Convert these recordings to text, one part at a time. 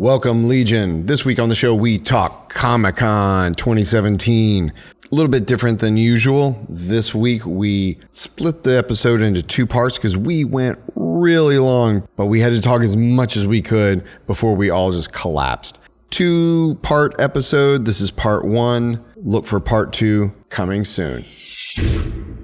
Welcome, Legion. This week on the show, we talk Comic-Con 2017. A little bit different than usual. This week, we split the episode into two parts because we went really long, but we had to talk as much as we could before we all just collapsed. Two-part episode. This is part one. Look for part two coming soon.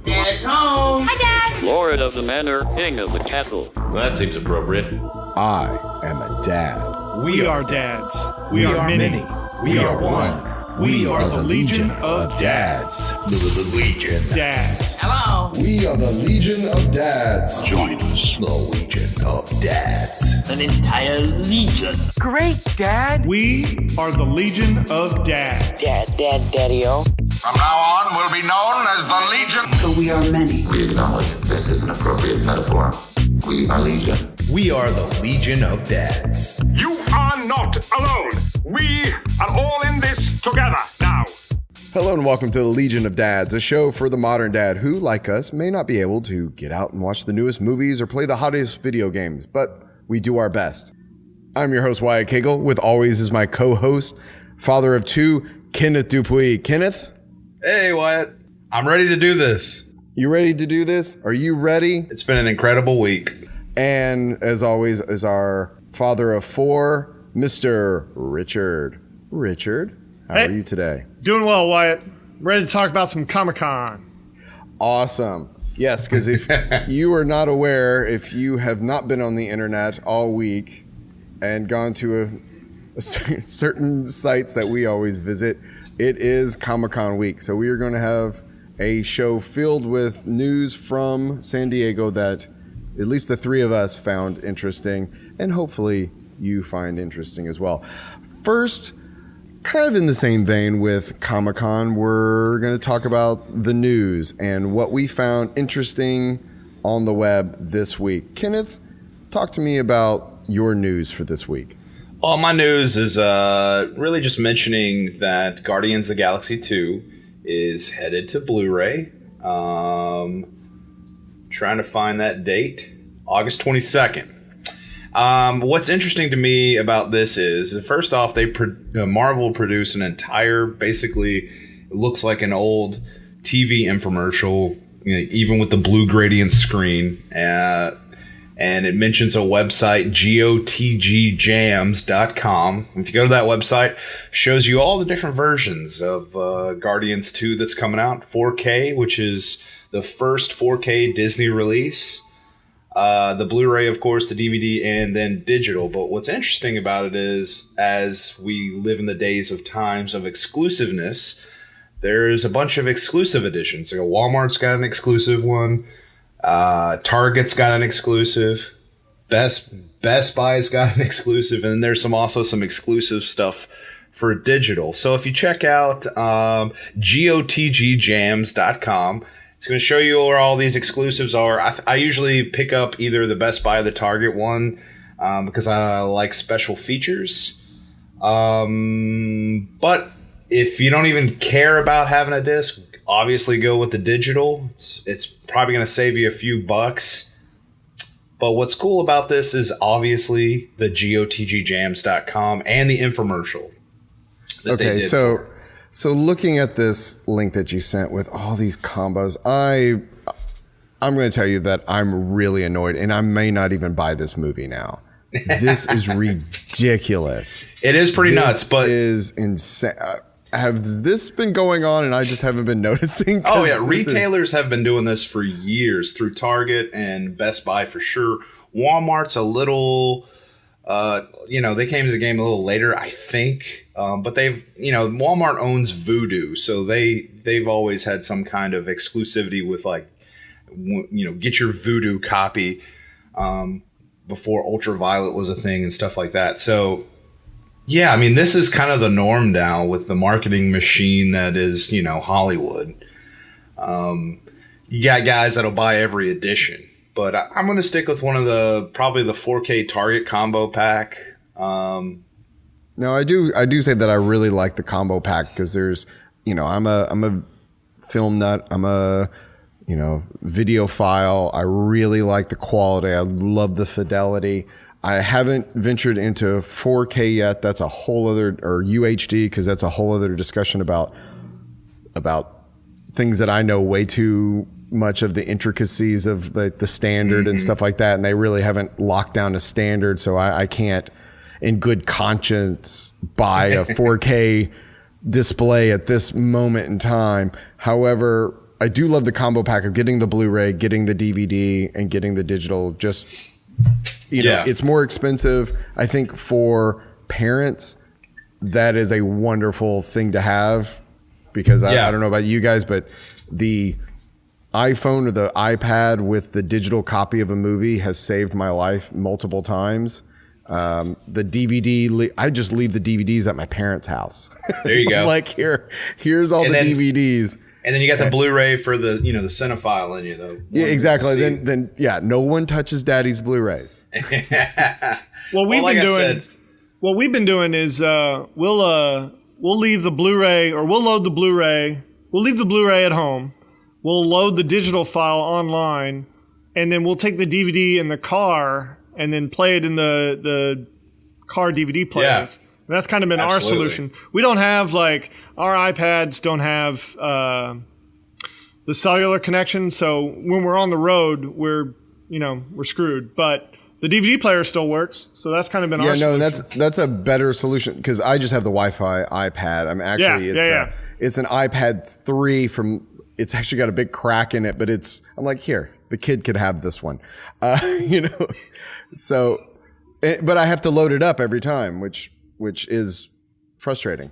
Dad's home. Hi, Dad. Lord of the manor, king of the castle. Well, that seems appropriate. I am a dad. We are dads. We are many. We are one. We are the Legion of Dads. The Legion. Dads. Hello. We are the Legion of Dads. Join us. The Legion of Dads. An entire legion. Great, Dad. We are the Legion of Dads. Daddy-o. From now on, we'll be known as the Legion. So we are many. We acknowledge this is an appropriate metaphor. We are Legion. We are the Legion of Dads. You are not alone. We are all in this together now. Hello and welcome to the Legion of Dads, a show for the modern dad who, like us, may not be able to get out and watch the newest movies or play the hottest video games, but we do our best. I'm your host, Wyatt Cagle, with always as my co-host, father of two, Kenneth Dupuis. Kenneth? Hey, Wyatt. I'm ready to do this. You ready to do this? Are you ready? It's been an incredible week. And as always, is our father of four, Mr. Richard. Richard, how are you today? Doing well, Wyatt. Ready to talk about some Comic-Con. Awesome. Yes, because if you are not aware, if you have not been on the internet all week and gone to a certain sites that we always visit, it is Comic-Con week. So we are going to have a show filled with news from San Diego that at least the three of us found interesting, and hopefully you find interesting as well. First, kind of in the same vein with Comic-Con, we're going to talk about the news and what we found interesting on the web this week. Kenneth, talk to me about your news for this week. Well, my news is really just mentioning that Guardians of the Galaxy 2 is headed to Blu-ray. Trying to find that date, August 22nd. What's interesting to me about this is, first off, Marvel produced an entire, basically, it looks like an old TV infomercial, even with the blue gradient screen. And it mentions a website, GOTGjams.com. If you go to that website, shows you all the different versions of Guardians 2 that's coming out. 4K, which is the first 4K Disney release. The Blu-ray, of course, the DVD, and then digital. But what's interesting about it is, as we live in the days of times of exclusiveness, there's a bunch of exclusive editions. Like Walmart's got an exclusive one. Target's got an exclusive. Best Buy's got an exclusive. And then there's also some exclusive stuff for digital. So if you check out GOTGjams.com, it's going to show you where all these exclusives are. I usually pick up either the Best Buy or the Target one because I like special features. But if you don't even care about having a disc, obviously go with the digital. It's probably going to save you a few bucks. But what's cool about this is obviously the GOTGjams.com and the infomercial. Okay, so looking at this link that you sent with all these combos, I'm going to tell you that I'm really annoyed, and I may not even buy this movie now. This is ridiculous. It is pretty nuts, but this is insane. Has this been going on and I just haven't been noticing? Oh, yeah. Retailers have been doing this for years through Target and Best Buy for sure. Walmart's a little, they came to the game a little later, I think. But Walmart owns Vudu. So they've always had some kind of exclusivity with get your Vudu copy before Ultraviolet was a thing and stuff like that. So, yeah, I mean, this is kind of the norm now with the marketing machine that is, Hollywood. You got guys that'll buy every edition, but I'm going to stick with one of probably the 4K Target combo pack. No, I do say that I really like the combo pack because there's, I'm a film nut. I'm a, video file. I really like the quality. I love the fidelity. I haven't ventured into 4K yet. That's a whole other, or UHD, because that's a whole other discussion about things that I know way too much of the intricacies of the standard and stuff like that. And they really haven't locked down a standard. So I can't, in good conscience, buy a 4K display at this moment in time. However, I do love the combo pack of getting the Blu-ray, getting the DVD, and getting the digital. Just, you know, it's more expensive. I think for parents, that is a wonderful thing to have, because I don't know about you guys, but the iPhone or the iPad with the digital copy of a movie has saved my life multiple times. The DVD, I just leave the DVDs at my parents' house. There you go. Like, here's all the DVDs. And then you got the Blu-ray for the, the cinephile in you, though. Yeah, exactly. Then no one touches Daddy's Blu-rays. What we've been doing is we'll leave the Blu-ray, or we'll load the Blu-ray. We'll leave the Blu-ray at home. We'll load the digital file online, and then we'll take the DVD in the car and then play it in the car DVD players. Yeah. That's kind of been our solution. We don't have, like, our iPads don't have the cellular connection, so when we're on the road, we're screwed. But the DVD player still works, so that's kind of been our solution. Yeah, that's a better solution, because I just have the Wi-Fi iPad. I'm actually it's an iPad 3 from. It's actually got a big crack in it, but I'm like, here, the kid could have this one, So, but I have to load it up every time, which is frustrating.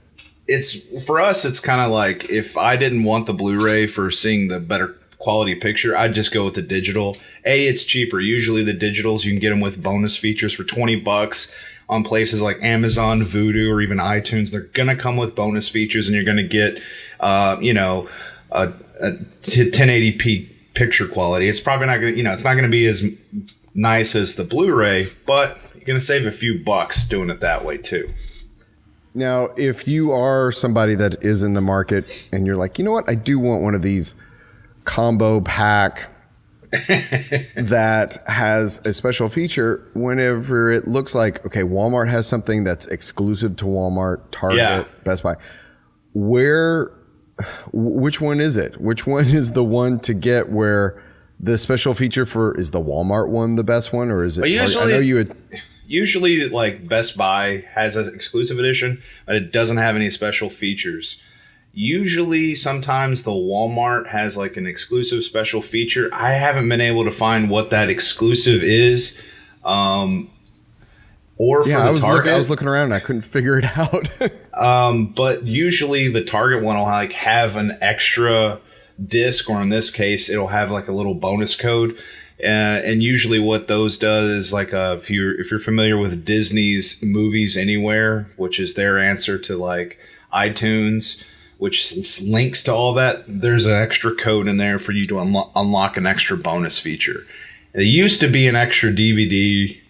For us, it's kind of like, if I didn't want the Blu-ray for seeing the better quality picture, I'd just go with the digital. It's cheaper. Usually the digitals, you can get them with bonus features for $20 on places like Amazon, Vudu, or even iTunes. They're going to come with bonus features, and you're going to get, a 1080p picture quality. It's probably not going to, it's not going to be as nice as the Blu-ray, but you're going to save a few bucks doing it that way too. Now, if you are somebody that is in the market and you're like, you know what, I do want one of these combo pack that has a special feature, whenever it looks like, okay, Walmart has something that's exclusive to Walmart, Target, Best Buy, which one is it? Which one is the one to get, where the special feature is the Walmart one the best one, or is it Target? I know you would. Usually, like, Best Buy has an exclusive edition, but it doesn't have any special features. Usually, sometimes the Walmart has, like, an exclusive special feature. I haven't been able to find what that exclusive is. Or for the Target. I was looking around and I couldn't figure it out. But usually the Target one will, like, have an extra disc, or in this case, it'll have, like, a little bonus code. And usually what those does is, like, if you're familiar with Disney's Movies Anywhere, which is their answer to, like, iTunes, which links to all that, there's an extra code in there for you to unlock an extra bonus feature. There used to be an extra DVD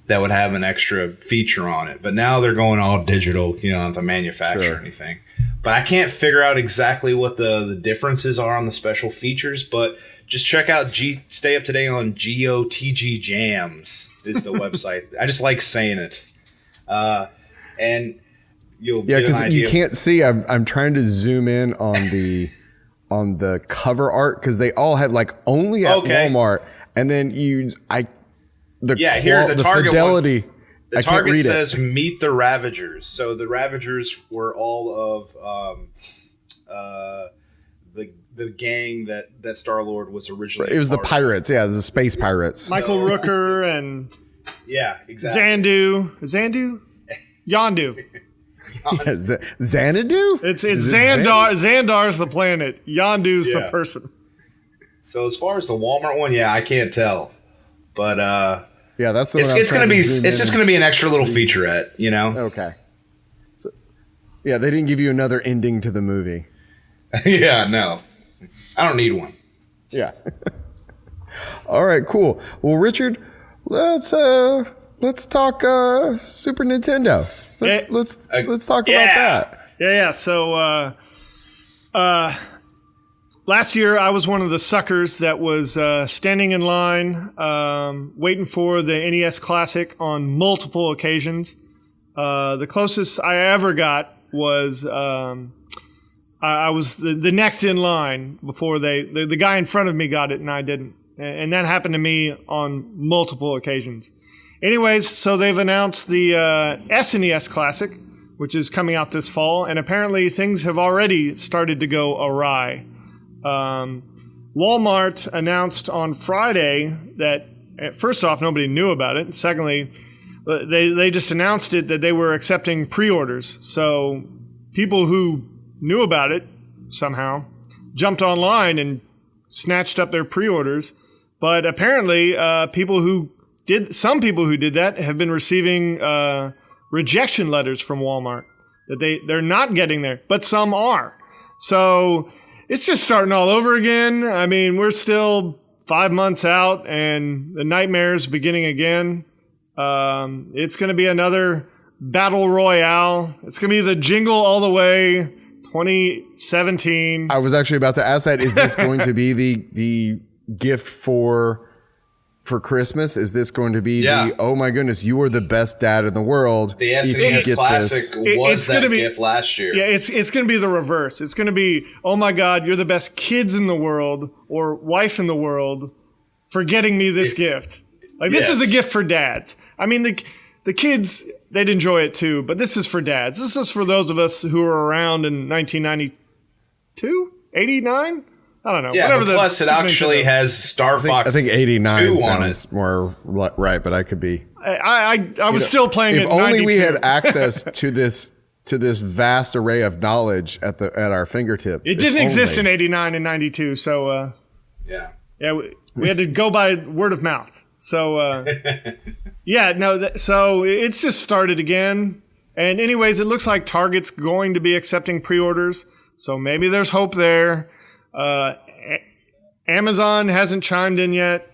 that would have an extra feature on it, but now they're going all digital, not the manufacturer or anything. But I can't figure out exactly what the differences are on the special features, but just check out stay up to date on GOTG Jams is the website. I just like saying it. And you'll get an idea. Because you can't see, I'm trying to zoom in on the cover art, because they all have, like, only at Walmart, and then the Target fidelity. The Target says "Meet the Ravagers." So the Ravagers were all of the gang that Star-Lord was originally. It was the pirates, it was the space pirates. Michael Rooker and exactly. Zandu, Yondu. Xanadu? It's Xandar. Xandar's the planet. Yondu's the person. So as far as the Walmart one, I can't tell, but that's the one. It's gonna be. It's just gonna be an extra little featurette, Okay. So, they didn't give you another ending to the movie. No, I don't need one. Yeah. All right. Cool. Well, Richard, let's talk Super Nintendo. Let's talk about that. Yeah. So last year I was one of the suckers that was standing in line, waiting for the NES Classic on multiple occasions. The closest I ever got was I was the next in line before the guy in front of me got it and I didn't. And that happened to me on multiple occasions. Anyways, so they've announced the SNES Classic, which is coming out this fall, and apparently things have already started to go awry. Walmart announced on Friday that, first off, nobody knew about it. Secondly, they just announced it that they were accepting pre-orders. So people who knew about it somehow jumped online and snatched up their pre-orders. But apparently, some people who did that have been receiving rejection letters from Walmart that they're not getting there, but some are. So it's just starting all over again. I mean, we're still 5 months out, and the nightmare's beginning again. It's going to be another battle royale. It's going to be the Jingle All the Way 2017. I was actually about to ask that. Is this going to be the gift for Christmas? Is this going to be the, oh my goodness, you are the best dad in the world? The SNES Classic was that gift last year. Yeah, it's going to be the reverse. It's going to be, oh my God, you're the best kids in the world or wife in the world for getting me this gift. Like, this is a gift for dads. I mean, the kids, they'd enjoy it too, but this is for dads. This is for those of us who were around in 1992, 89? I don't know. Yeah, whatever. But plus it actually has Star Fox. I think 89 2 sounds more right, but I could be. I was still playing. If only we had access to this vast array of knowledge at our fingertips. It didn't exist in 89 and 92, so yeah, we had to go by word of mouth. So so it's just started again. And anyways, it looks like Target's going to be accepting pre-orders, so maybe there's hope there. Amazon hasn't chimed in yet.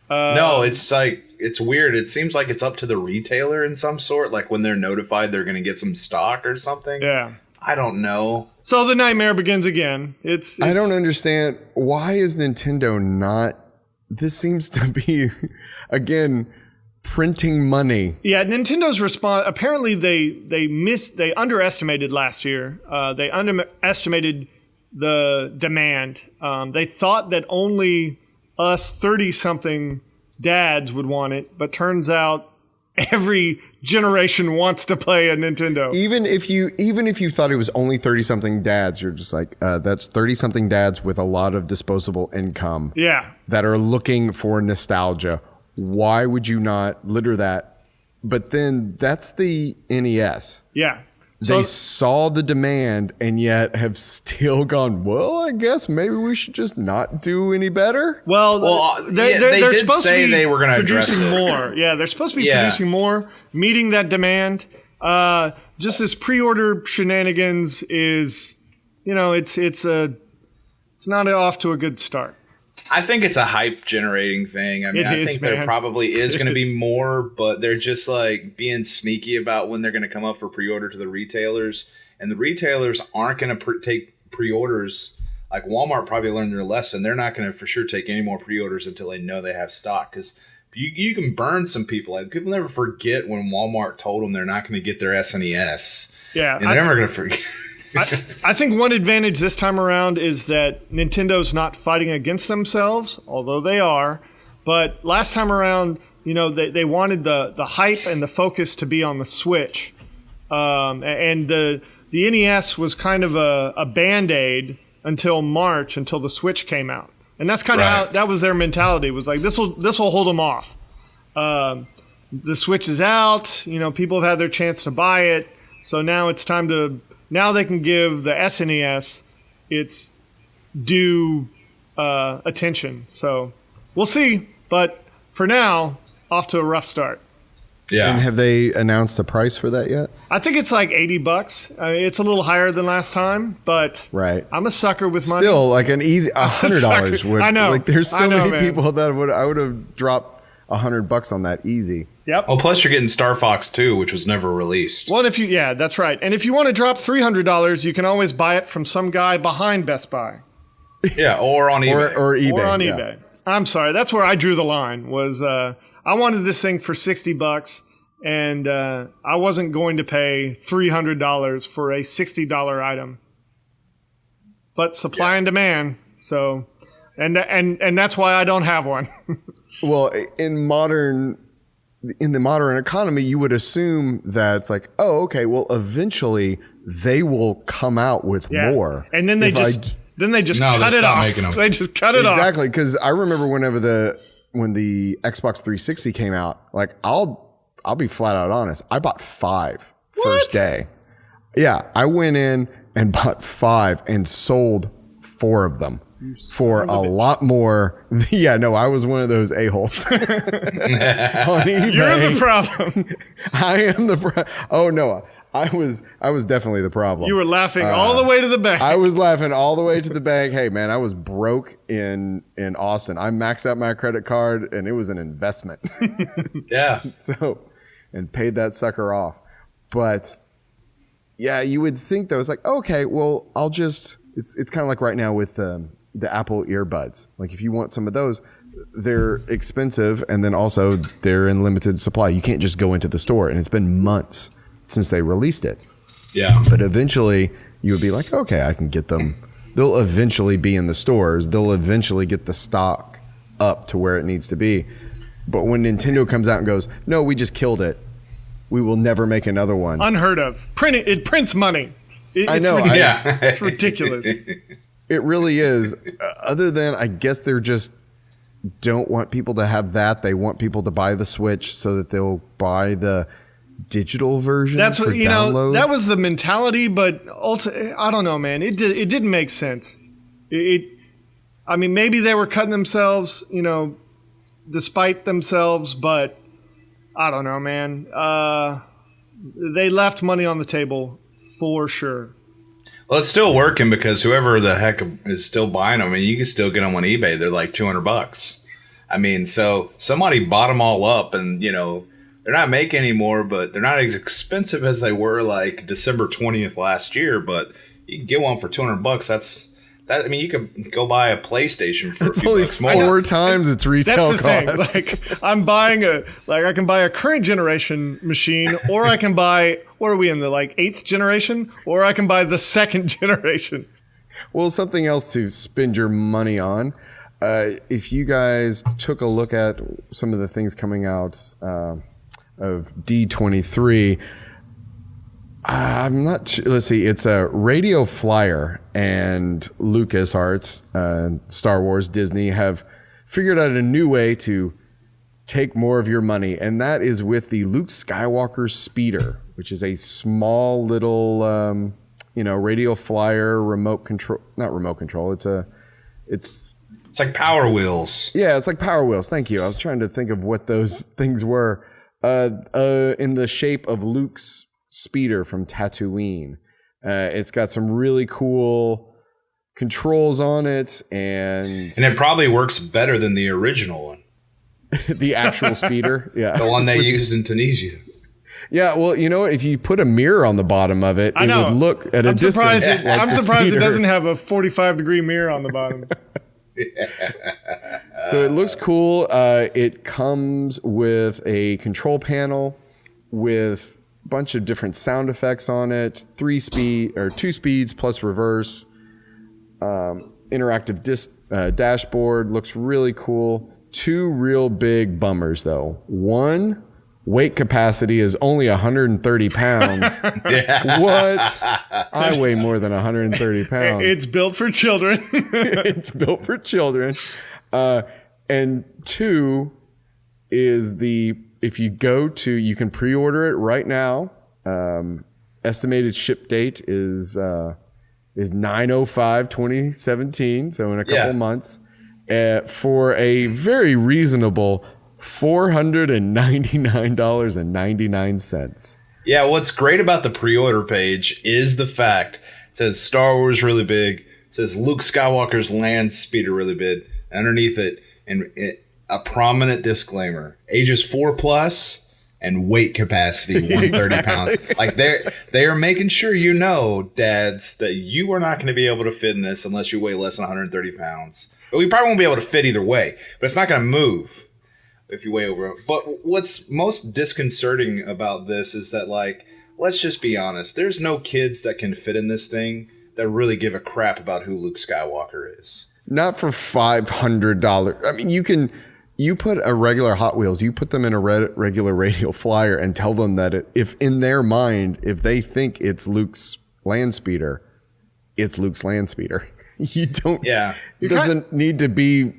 No, it's weird. It seems like it's up to the retailer in some sort, like when they're notified they're going to get some stock or something. Yeah. I don't know. So the nightmare begins again. I don't understand. Why is Nintendo not... This seems to be, again, printing money. Yeah, Nintendo's response, apparently they underestimated last year. They underestimated the demand. They thought that only us 30-something dads would want it, but turns out every generation wants to play a Nintendo. Even if you thought it was only 30-something dads, you're just like, that's 30-something dads with a lot of disposable income. Yeah. That are looking for nostalgia. Why would you not litter that? But then that's the NES. Yeah. They saw the demand and yet have still gone, well, I guess maybe we should just not do any better. Well, they they're did supposed say to be they were going to address producing it. more. Yeah, they're supposed to be producing more, meeting that demand. Just this pre-order shenanigans is, it's not off to a good start. I think it's a hype generating thing. I mean, I think there probably is going to be more, but they're just like being sneaky about when they're going to come up for pre-order to the retailers. And the retailers aren't going to take pre-orders. Like Walmart probably learned their lesson. They're not going to for sure take any more pre-orders until they know they have stock. Because you can burn some people. Like, people never forget when Walmart told them they're not going to get their SNES. Yeah. And they're never going to forget. I think one advantage this time around is that Nintendo's not fighting against themselves, although they are. But last time around, they wanted the hype and the focus to be on the Switch. And the NES was kind of a Band-Aid until March, until the Switch came out. And that's kind of how that was their mentality, was like, this will hold them off. The Switch is out, people have had their chance to buy it. So now it's time to... Now they can give the SNES its due attention. So we'll see. But for now, off to a rough start. Yeah. And have they announced the price for that yet? I think it's like $80. It's a little higher than last time, but I'm a sucker with money. Still, like an easy $100 would. I know. Like, there's so many man. people that I would have dropped $100 on that easy. Yep. Oh, plus you're getting Star Fox 2, which was never released. Well, that's right. And if you want to drop $300, you can always buy it from some guy behind Best Buy. Yeah, or on eBay. Or eBay. Or on yeah. eBay. I'm sorry. That's where I drew the line. Was I wanted this thing for $60, and I wasn't going to pay $300 for a $60 item. But supply and demand. So, and that's why I don't have one. Well, in the modern economy, you would assume that it's like, oh, okay, well, eventually they will come out with more. And then they just cut it off. They just cut it off. Exactly, because I remember when the Xbox 360 came out, like I'll be flat out honest, I bought 5 first day. Yeah, I went in and bought 5 and sold 4 of them. For a lot more. Yeah, no, I was one of those a-holes. On eBay. You're the problem. I am the problem. Oh, no, I was definitely the problem. You were laughing all the way to the bank. I was laughing all the way to the bank. Hey, man, I was broke in Austin. I maxed out my credit card, and it was an investment. Yeah. And paid that sucker off. But, yeah, you would think, though, it's like, okay, well, I'll just... It's kind of like right now with... the Apple earbuds. Like if you want some of those, they're expensive and then also they're in limited supply. You can't just go into the store, and it's been months since they released it. Yeah. But eventually you would be like, okay, I can get them. They'll eventually be in the stores. They'll eventually get the stock up to where it needs to be. But when Nintendo comes out and goes, no, we just killed it. We will never make another one. Unheard of. It prints money. I know. It's ridiculous. It really is. Other than, I guess they're just don't want people to have that. They want people to buy the Switch so that they'll buy the digital version. That's what for download. That was the mentality, but I don't know, man. It didn't make sense. I mean, maybe they were cutting themselves, despite themselves, but I don't know, man. They left money on the table for sure. Well, it's still working because whoever the heck is still buying them, I mean, you can still get them on eBay. They're like $200. I mean, so somebody bought them all up, and they're not making any more, but they're not as expensive as they were like December 20th last year. But you can get one for $200. I mean, you could go buy a PlayStation for a few bucks more. 4 times its retail That's the cost. thing. Like I'm buying I can buy a current generation machine, or I can buy, what are we in the 8th generation, or I can buy the 2nd generation. Well, something else to spend your money on. If you guys took a look at some of the things coming out of D23, I'm not sure. Let's see. It's a Radio Flyer and LucasArts, Star Wars, Disney have figured out a new way to take more of your money, and that is with the Luke Skywalker Speeder, which is a small little, Radio Flyer remote control. Not remote control. It's like Power Wheels. Yeah, it's like Power Wheels. Thank you. I was trying to think of what those things were. In the shape of Luke's Speeder from Tatooine. It's got some really cool controls on it, and it probably works better than the original one. The actual Speeder, yeah, the one they used in Tunisia. Yeah, well, if you put a mirror on the bottom of it, it would look at a distance. I'm surprised it doesn't have a 45-degree mirror on the bottom. So it looks cool. It comes with a control panel with bunch of different sound effects on it, 2 speeds plus reverse, interactive dashboard, looks really cool. 2 real big bummers though. One, weight capacity is only 130 pounds. Yeah. What? I weigh more than 130 pounds. It's built for children. It's built for children. And 2 is if you you can pre-order it right now. Estimated ship date is 9/05/2017, so in a couple months, for a very reasonable $499.99. Yeah, what's great about the pre-order page is the fact it says Star Wars really big, it says Luke Skywalker's Landspeeder really big, underneath it, and a prominent disclaimer: ages 4+, and weight capacity 130 pounds. Like they are making sure dads, that you are not going to be able to fit in this unless you weigh less than 130 pounds. But we probably won't be able to fit either way, but it's not going to move if you weigh over. But what's most disconcerting about this is that, like, let's just be honest. There's no kids that can fit in this thing that really give a crap about who Luke Skywalker is. Not for $500. I mean, you put a regular Hot Wheels, you put them in a regular radial flyer and tell them that if in their mind, if they think it's Luke's Landspeeder, it's Luke's Landspeeder. You don't. Yeah. It doesn't need to be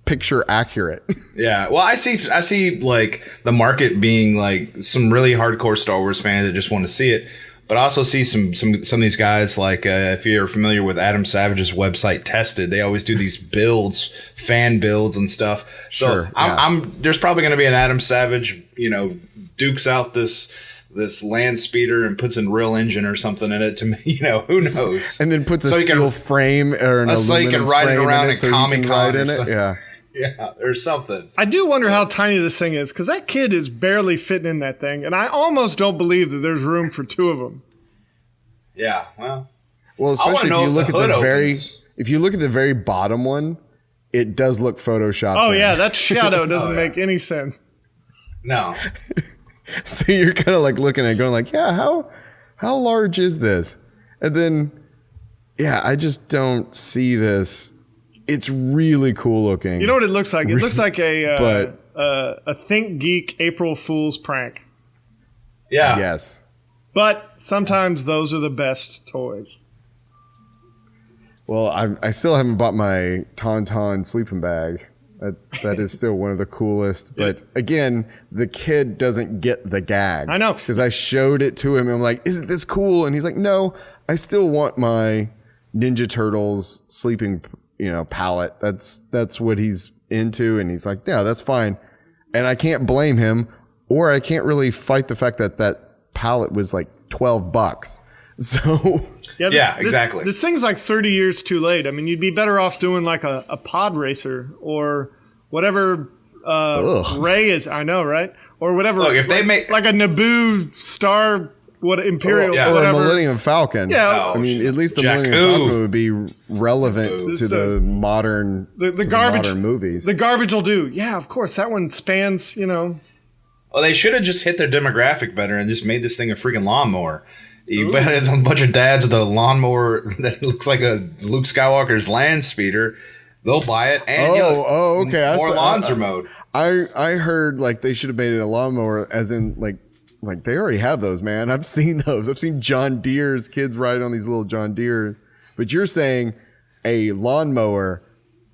picture accurate. Yeah. Well, I see like the market being like some really hardcore Star Wars fans that just want to see it. But I also see some of these guys, like if you're familiar with Adam Savage's website, Tested, they always do these builds, fan builds and stuff. So sure, there's probably going to be an Adam Savage, dukes out this Landspeeder and puts a real engine or something in it to, who knows? And then puts a steel frame or an aluminum so you can ride it around in Comic-Con in it. Yeah. Yeah, or something. I do wonder how tiny this thing is, because that kid is barely fitting in that thing, and I almost don't believe that there's room for two of them. Yeah, well, especially if you look at the very bottom one, it does look photoshopped. Oh yeah, that shadow doesn't make any sense. No. So you're kind of like looking at it going like, yeah, how large is this? And then, yeah, I just don't see this. It's really cool looking. You know what it looks like? It looks like a Think Geek April Fool's prank. Yeah. Yes. But sometimes those are the best toys. Well, I still haven't bought my Tauntaun sleeping bag. That is still one of the coolest. But again, the kid doesn't get the gag. I know. Because I showed it to him and I'm like, isn't this cool? And he's like, no, I still want my Ninja Turtles sleeping palette. That's what he's into. And he's like, yeah, that's fine. And I can't blame him, or I can't really fight the fact that palette was like $12. So exactly. This thing's like 30 years too late. I mean, you'd be better off doing like a pod racer or whatever Ray is. I know, right? Or whatever. Look, if they make like a Naboo Star, Imperial, or a Millennium Falcon. Yeah, I mean, at least the Millennium Falcon would be relevant to the modern modern movies. The garbage will do. Yeah, of course, that one spans. Well, they should have just hit their demographic better and just made this thing a freaking lawnmower. You bet a bunch of dads with a lawnmower that looks like a Luke Skywalker's Landspeeder. They'll buy it. And okay. More lawns are mowed. I heard like they should have made it a lawnmower, as in like they already have those, man. I've seen those. I've seen John Deere's kids ride on these little John Deere. But you're saying a lawnmower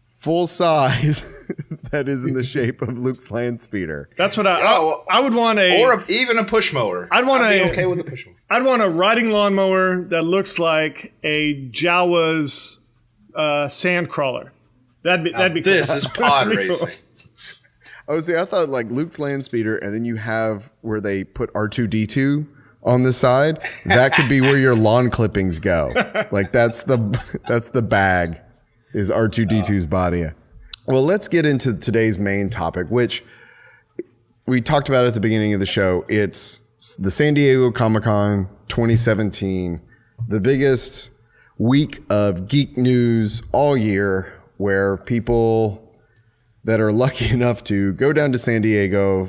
full size that is in the shape of Luke's Landspeeder. That's what I would want even a push mower. I'd be okay with a push mower. I'd want a riding lawnmower that looks like a Jawa's sand crawler. That'd be cool. This is pod racing. Oh, see, I thought like Luke's Landspeeder, and then you have where they put R2-D2 on the side. That could be where your lawn clippings go. Like that's the bag, is R2-D2's body. Well, let's get into today's main topic, which we talked about at the beginning of the show. It's the San Diego Comic-Con 2017, the biggest week of geek news all year, where people that are lucky enough to go down to San Diego,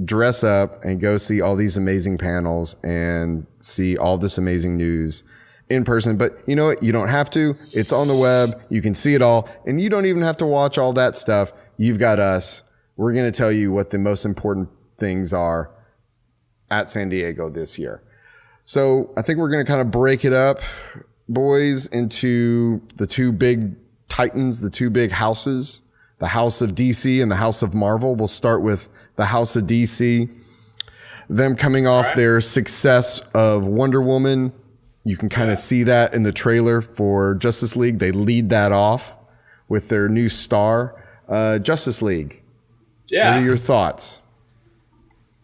dress up, and go see all these amazing panels and see all this amazing news in person. But you know what? You don't have to. It's on the web. You can see it all. And you don't even have to watch all that stuff. You've got us. We're going to tell you what the most important things are at San Diego this year. So I think we're going to kind of break it up, boys, into the two big titans, the two big houses. The House of DC and the House of Marvel. We'll start with the House of DC. Them coming off their success of Wonder Woman. You can kind of see that in the trailer for Justice League. They lead that off with their new star, Justice League. Yeah. What are your thoughts?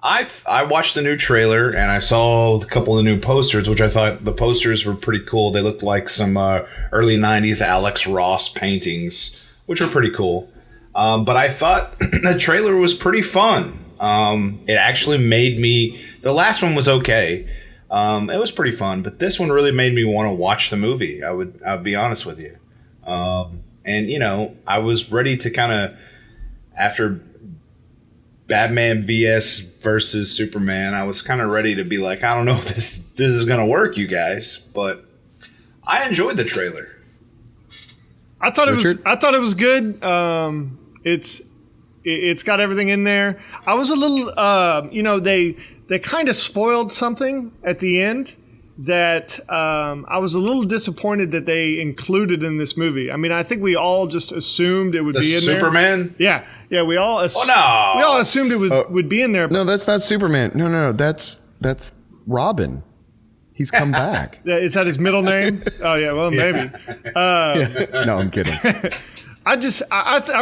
I watched the new trailer and I saw a couple of new posters, which I thought the posters were pretty cool. They looked like some early 90s Alex Ross paintings, which were pretty cool. But I thought the trailer was pretty fun. It actually made me. The last one was okay. It was pretty fun, but this one really made me want to watch the movie. I'll be honest with you. And you know, I was ready to kind of, after Batman vs versus Superman, I was kind of ready to be like, I don't know if this is gonna work, you guys, but I enjoyed the trailer. I thought it was good. It's got everything in there. I was a little, you know, they kind of spoiled something at the end that I was a little disappointed that they included in this movie. I mean, I think we all just assumed it would be in Superman? there. Yeah, we all we all assumed it would be in there. No, that's not Superman. No, that's Robin. He's come back. Is that his middle name? Oh yeah, well maybe. No, I'm kidding. I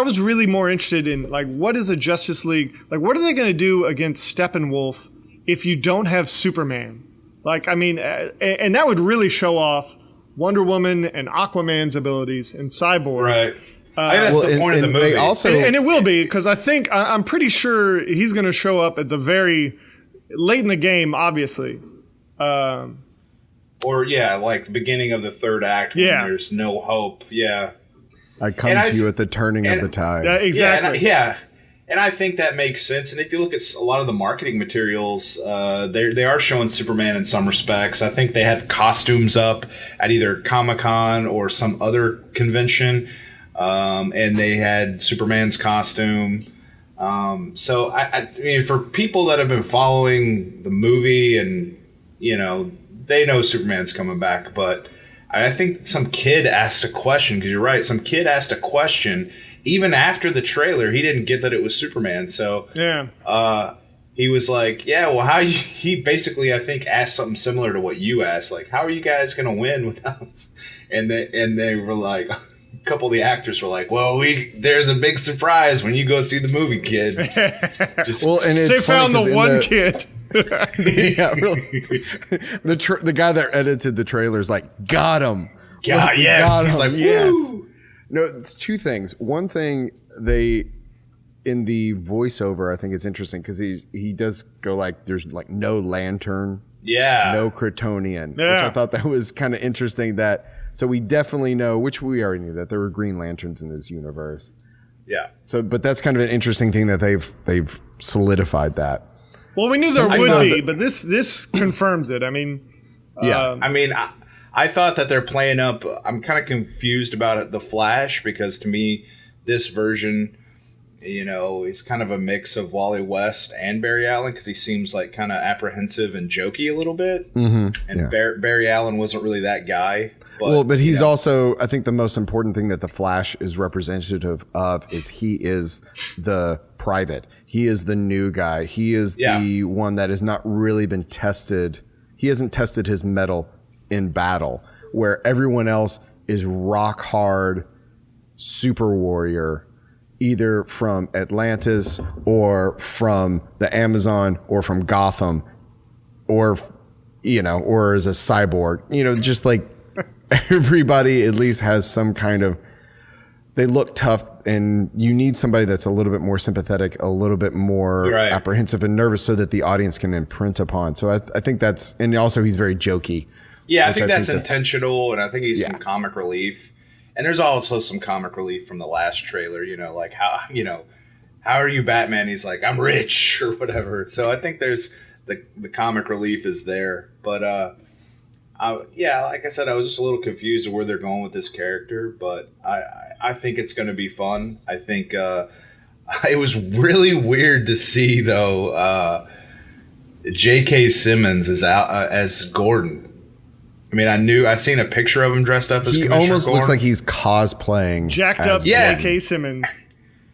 was really more interested in, like, what is a Justice League, like, what are they going to do against Steppenwolf if you don't have Superman? Like, I mean, and that would really show off Wonder Woman and Aquaman's abilities and Cyborg. Right. I think that's the point of the movie. And it will be, because I'm pretty sure he's going to show up at the very late in the game, obviously. Or like the beginning of the third act when there's no hope. Yeah. I come to you at the turning of the tide. Exactly. And I think that makes sense. And if you look at a lot of the marketing materials, they are showing Superman in some respects. I think they had costumes up at either Comic-Con or some other convention, and they had Superman's costume. So, I mean, for people that have been following the movie and, you know, they know Superman's coming back. But I think some kid asked a question, because you're right, some kid asked a question. Even after the trailer, he didn't get that it was Superman. So he was like, he basically, I think, asked something similar to what you asked. Like, how are you guys going to win without us? And they were like, a couple of the actors were like, well, there's a big surprise when you go see the movie, kid. And it's they found the one kid. Yeah, really. The guy that edited the trailer is like, got him. Yeah, yes. Got him. He's like, yes. Woo! No, two things. One thing, in the voiceover, I think is interesting because he does go like, there's like no lantern, no Kryptonian, which I thought that was kind of interesting. So we definitely know, which we already knew, that there were Green Lanterns in this universe. Yeah. So, but that's kind of an interesting thing that they've solidified that. Well, we knew there would be, but this confirms it. I mean, I thought that they're playing up. I'm kind of confused about the Flash, because to me, this version, you know, is kind of a mix of Wally West and Barry Allen, because he seems like kind of apprehensive and jokey a little bit. Mm-hmm. And Barry Allen wasn't really that guy. But he's also, I think the most important thing that the Flash is representative of is he is the private. He is the new guy. He is the one that has not really been tested. He hasn't tested his mettle in battle, where everyone else is rock hard super warrior, either from Atlantis or from the Amazon or from Gotham, or, you know, or as a cyborg, you know, just like everybody at least has some kind of, they look tough, and you need somebody that's a little bit more sympathetic, a little bit more apprehensive and nervous, so that the audience can imprint upon. So I think that's, and also he's very jokey. Yeah, I think that's intentional, and I think he's some comic relief. And there's also some comic relief from the last trailer, you know, like how are you, Batman? He's like, I'm rich, or whatever. So I think there's the comic relief is there. But like I said, I was just a little confused of where they're going with this character, but I think it's going to be fun. I think it was really weird to see, though, J.K. Simmons is out as Gordon. I mean, I seen a picture of him dressed up as Commissioner almost Gordon. Looks like he's cosplaying. Jacked up J.K. Simmons.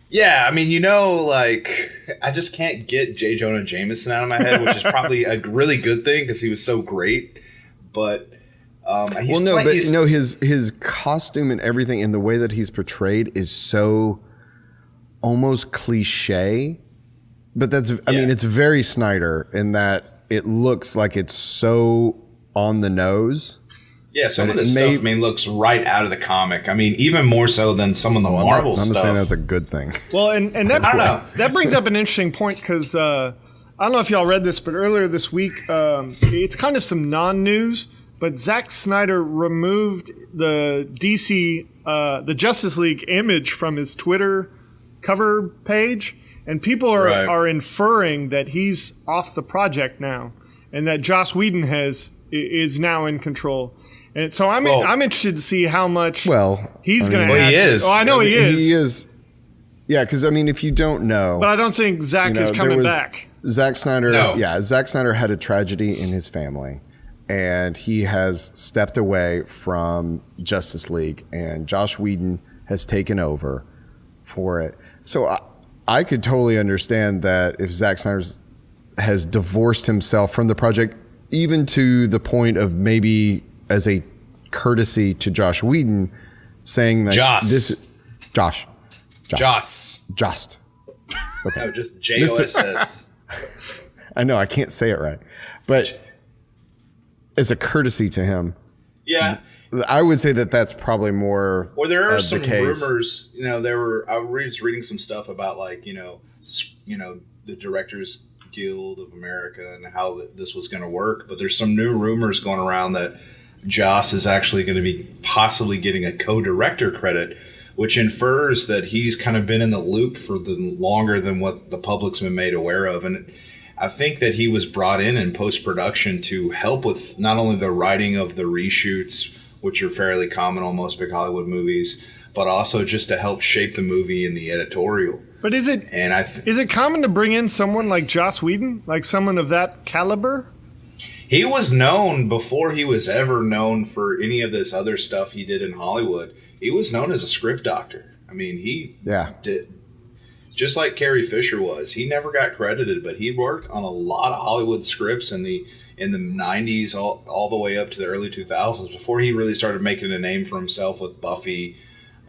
Yeah, I mean, you know, like, I just can't get J. Jonah Jameson out of my head, which is probably a really good thing because he was so great. But his costume and everything and the way that he's portrayed is so almost cliche. But I mean, it's very Snyder in that it looks like it's so on the nose. Yeah, some of this stuff, looks right out of the comic. I mean, even more so than some of the Marvel stuff. I'm not saying that's a good thing. Well, and that, I don't know. That brings up an interesting point because I don't know if y'all read this, but earlier this week, it's kind of some non-news, but Zack Snyder removed the DC, the Justice League image from his Twitter cover page, and people are inferring that he's off the project now, and that Joss Whedon is now in control. And so I'm interested to see how much he's going to. Well, he is. Oh, I know he is. He is. Yeah, because if you don't know, but I don't think Zack is coming back. Zack Snyder. No. Yeah, Zack Snyder had a tragedy in his family, and he has stepped away from Justice League, and Joss Whedon has taken over for it. So I could totally understand that if Zack Snyder has divorced himself from the project, even to the point of maybe as a courtesy to Joss Whedon, saying that Joss. Okay. No, just JOSS. I know, I can't say it right. But as a courtesy to him, yeah, I would say that that's probably more. Or there are some rumors. I was reading some stuff about the Directors Guild of America and how this was going to work. But there's some new rumors going around that Joss is actually going to be possibly getting a co-director credit, which infers that he's kind of been in the loop for longer than what the public's been made aware of. And I think that he was brought in post-production to help with not only the writing of the reshoots, which are fairly common on most big Hollywood movies, but also just to help shape the movie in the editorial. But is it common to bring in someone like Joss Whedon, like someone of that caliber? He was known before he was ever known for any of this other stuff he did in Hollywood. He was known as a script doctor. I mean, he did, just like Carrie Fisher was. He never got credited, but he worked on a lot of Hollywood scripts in the 90s all the way up to the early 2000s before he really started making a name for himself with Buffy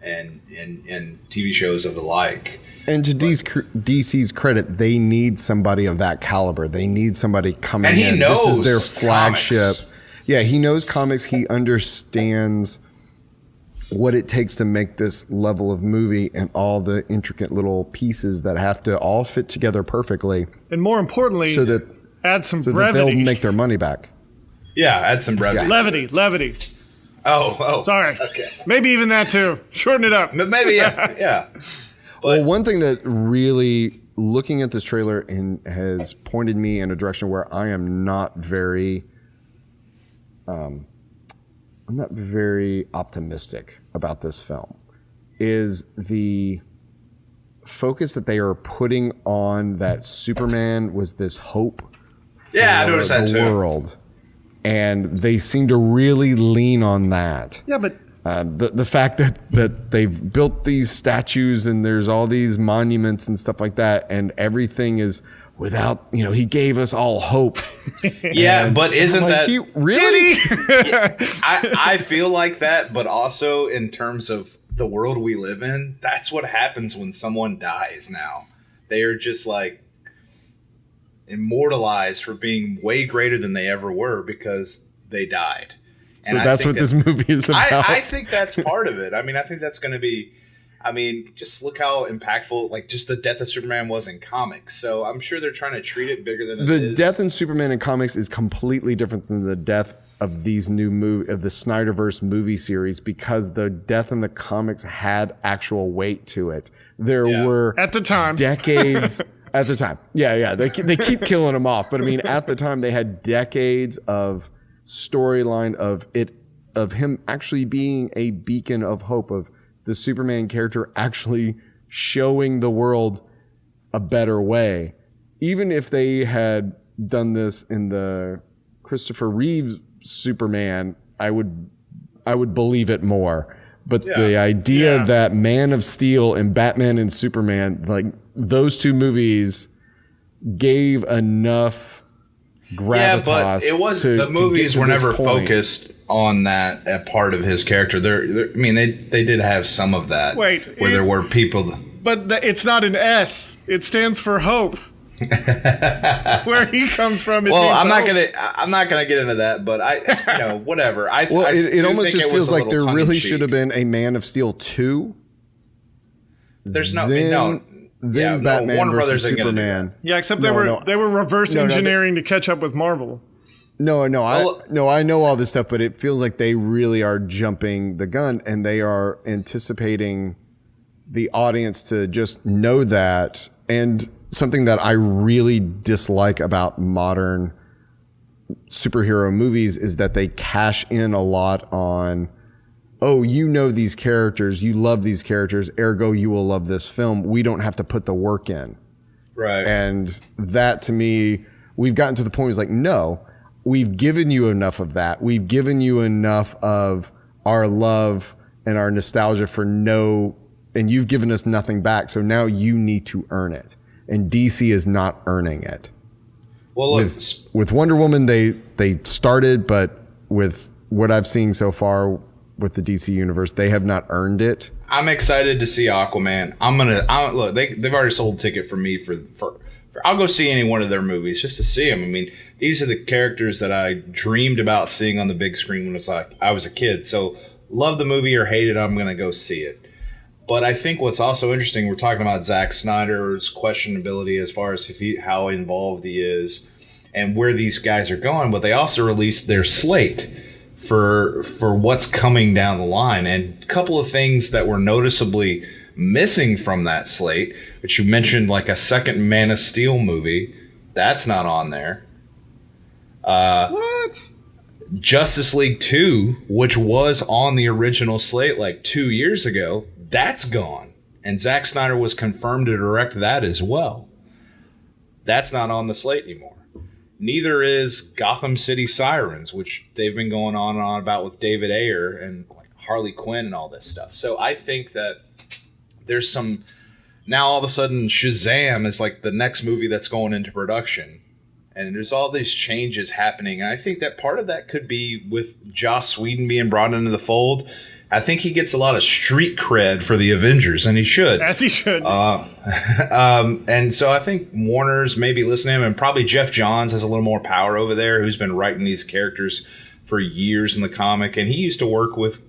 and TV shows of the like. And to DC's credit, they need somebody of that caliber. They need somebody coming in. And he knows this is their flagship. Comics. Yeah, he knows comics. He understands what it takes to make this level of movie and all the intricate little pieces that have to all fit together perfectly. And more importantly, add some brevity. That they'll make their money back. Yeah, add some brevity. Yeah. Levity. Oh. Sorry. Okay. Maybe even that too. Shorten it up. Maybe, yeah. Well, one thing that really, looking at this trailer has pointed me in a direction where I am not very, optimistic about this film, is the focus that they are putting on that Superman was this hope for the world. And they seem to really lean on that. Yeah, but the fact that they've built these statues and there's all these monuments and stuff like that, and everything is without, he gave us all hope. Yeah, but isn't that he really? I feel like that, but also in terms of the world we live in, that's what happens when someone dies now. They are just like immortalized for being way greater than they ever were because they died. So that's what this movie is about. I think that's part of it. I mean, I think that's going to be, just look how impactful, like just the death of Superman was in comics. So I'm sure they're trying to treat it bigger than it is. The death in Superman in comics is completely different than the death of these of the Snyderverse movie series, because the death in the comics had actual weight to it. There were at the time decades at the time. Yeah. They keep killing them off, but at the time they had decades of storyline of him actually being a beacon of hope, of the Superman character actually showing the world a better way. Even if they had done this in the Christopher Reeves Superman, I would believe it more. But the idea that Man of Steel and Batman and Superman, like those two movies, gave enough gravitas. Yeah, but it was the movies were never focused on that part of his character. They did have some of that. Wait, where there were people. But it's not an S. It stands for hope. Where he comes from. Well, I'm not gonna get into that, but whatever. It almost just feels like there really should have been a Man of Steel 2. There's no Batman Warner versus Brothers Superman. Yeah, except they were reverse engineering to catch up with Marvel. I know all this stuff, but it feels like they really are jumping the gun, and they are anticipating the audience to just know that. And something that I really dislike about modern superhero movies is that they cash in a lot on, you know these characters, you love these characters, ergo you will love this film. We don't have to put the work in. Right. And that, to me, we've gotten to the point where it's like, no, we've given you enough of that. We've given you enough of our love and our nostalgia and you've given us nothing back. So now you need to earn it. And DC is not earning it. Well, look, with Wonder Woman, they started, but with what I've seen so far with the DC universe, they have not earned it. I'm excited to see Aquaman. Look. They've already sold a ticket for me for. I'll go see any one of their movies just to see them. I mean, these are the characters that I dreamed about seeing on the big screen when I was a kid. So, love the movie or hate it, I'm going to go see it. But I think what's also interesting, we're talking about Zack Snyder's questionability as far as how involved he is and where these guys are going. But they also released their slate for what's coming down the line. And a couple of things that were noticeably missing from that slate, which you mentioned, like a second Man of Steel movie. That's not on there. What? Justice League 2, which was on the original slate like 2 years ago, that's gone. And Zack Snyder was confirmed to direct that as well. That's not on the slate anymore. Neither is Gotham City Sirens, which they've been going on and on about with David Ayer and like Harley Quinn and all this stuff. So I think that there's some... Now all of a sudden Shazam is like the next movie that's going into production. And there's all these changes happening. And I think that part of that could be with Joss Whedon being brought into the fold. I think he gets a lot of street cred for the Avengers, and he should. As he should. And so I think Warner's maybe listening to him, and probably Jeff Johns has a little more power over there, who's been writing these characters for years in the comic. And he used to work with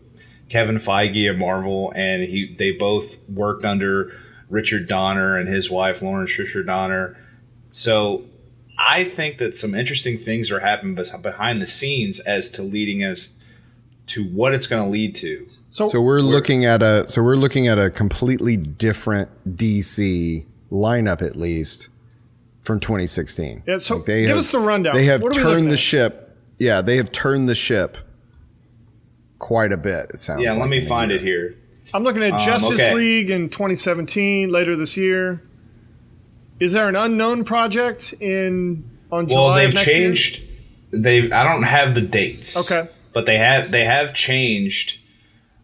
Kevin Feige at Marvel, and they both worked under Richard Donner and his wife, Lauren Shisher Donner. So I think that some interesting things are happening behind the scenes as to leading us to what it's going to lead to. So we're looking at a completely different DC lineup, at least from 2016. Yeah. So give us the rundown. They have turned the ship. Yeah, they have turned the ship quite a bit. It sounds. Yeah, like let me find it here. I'm looking at Justice League in 2017, later this year. Is there an unknown project on July? Well, they've of next changed. Year? I don't have the dates. Okay. But they have changed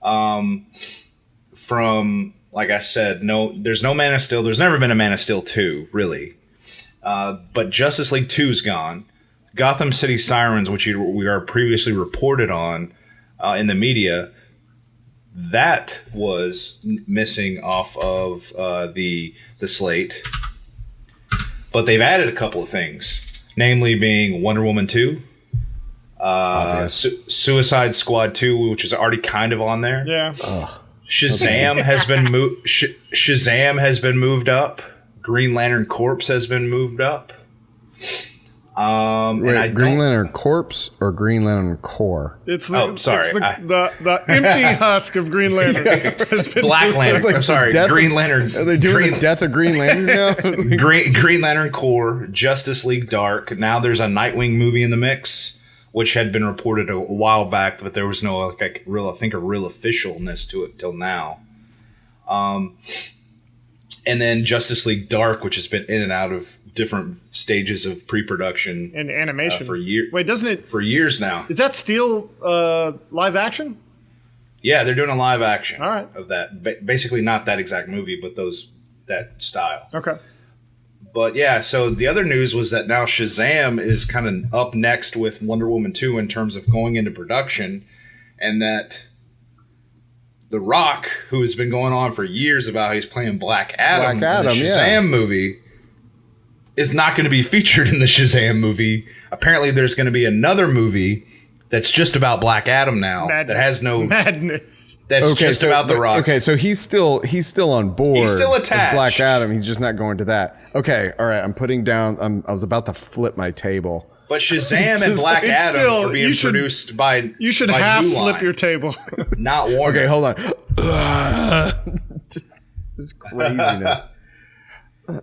from, like I said, there's no Man of Steel. There's never been a Man of Steel 2, really. But Justice League 2 is gone. Gotham City Sirens, which we are previously reported on in the media, that was missing off of the slate. But they've added a couple of things, namely being Wonder Woman 2. Suicide Squad 2, which is already kind of on there. Yeah. Shazam has been Shazam has been moved up. Green Lantern Corps has been moved up. Wait, Green Lantern Corps or Green Lantern Corps? It's the empty husk of Green Lantern. Has been Black Lantern. Like I'm sorry, Green Lantern. Are they doing the death of Green Lantern now? Green Lantern Corps, Justice League Dark. Now there's a Nightwing movie in the mix, which had been reported a while back, but there was no real officialness to it till now. And then Justice League Dark, which has been in and out of different stages of pre-production and animation for years. Wait, doesn't it for years now? Is that still live action? Yeah, they're doing a live action. All right. Of that, basically not that exact movie, but that style. Okay. But yeah, so the other news was that now Shazam is kind of up next with Wonder Woman 2 in terms of going into production, and that The Rock, who has been going on for years about how he's playing Black Adam in the Shazam movie, is not going to be featured in the Shazam movie. Apparently, there's going to be another movie that's just about Black Adam now. Madness. That has no madness. That's just about The Rock. Okay, so he's still on board. He's still attached. As Black Adam. He's just not going to that. Okay, all right. I'm putting down. I was about to flip my table. But Shazam and Black Adam are being produced by. You should by half New flip Line, your table. not Warner. Okay, hold on. just craziness.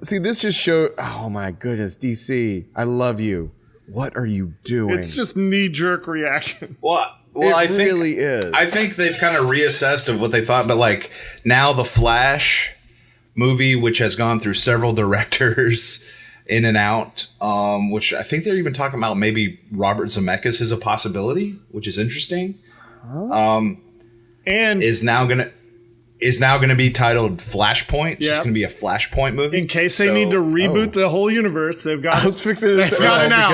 See, this just showed. Oh my goodness, DC, I love you. What are you doing? It's just knee-jerk reaction. Well, it really is. I think they've kind of reassessed of what they thought, but like now the Flash movie, which has gone through several directors in and out, which I think they're even talking about maybe Robert Zemeckis is a possibility, which is interesting. And is now gonna be titled Flashpoint. It's just gonna be a Flashpoint movie. In case they need to reboot the whole universe, they've got. I was fixing to say it out.